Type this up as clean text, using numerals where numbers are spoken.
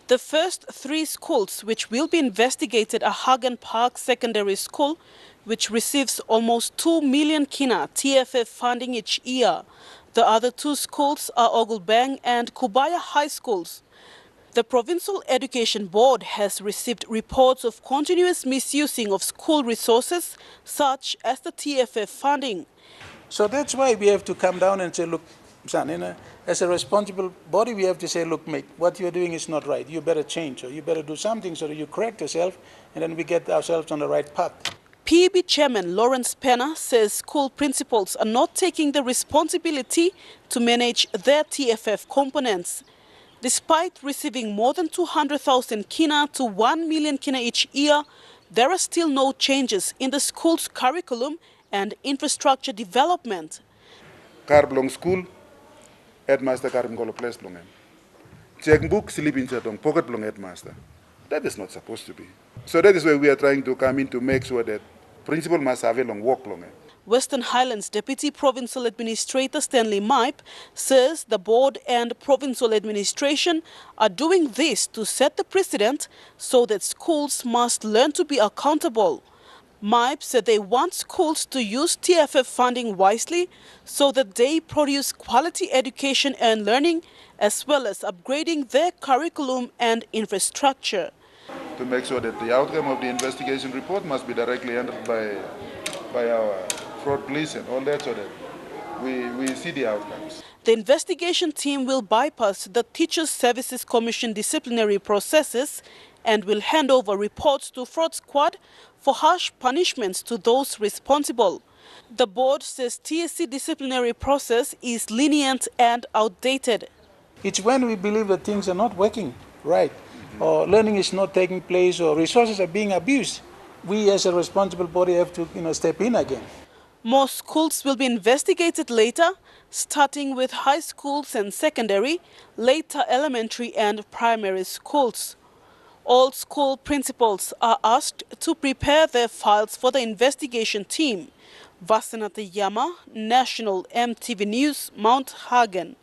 The first 3 schools which will be investigated are Hagen Park Secondary School, which receives almost 2 million kina TFF funding each year. The other 2 schools are Ogulbang and Kubaya High Schools. The Provincial Education Board has received reports of continuous misusing of school resources, such as the TFF funding. So that's why we have to come down and say, look, son, as a responsible body, we have to say, look, mate, what you're doing is not right. You better change, or you better do something so that you correct yourself, and then we get ourselves on the right path. PEB Chairman Pena says school principals are not taking the responsibility to manage their TFF components. Despite receiving more than 200,000 kina to 1 million kina each year, there are still no changes in the school's curriculum and infrastructure development. Karblong school, headmaster Karblong place blong. Checkbook slip inside on pocket blong headmaster. That is not supposed to be. So that is why we are trying to come in to make sure that principal must have a long walk long. Western Highlands Deputy Provincial Administrator Stanley Mipe says the board and provincial administration are doing this to set the precedent so that schools must learn to be accountable. Mipe said they want schools to use TFF funding wisely so that they produce quality education and learning, as well as upgrading their curriculum and infrastructure. To make sure that the outcome of the investigation report must be directly handled by our fraud police and all that, so that we see the outcomes. The investigation team will bypass the Teachers Services Commission disciplinary processes and will hand over reports to Fraud Squad for harsh punishments to those responsible. The board says TSC disciplinary process is lenient and outdated. It's when we believe that things are not working right, or learning is not taking place, or resources are being abused, we as a responsible body have to step in again. More schools will be investigated later, starting with high schools and secondary, later elementary and primary schools. All school principals are asked to prepare their files for the investigation team. Vasanata Yama, National Emtv News, Mount Hagen.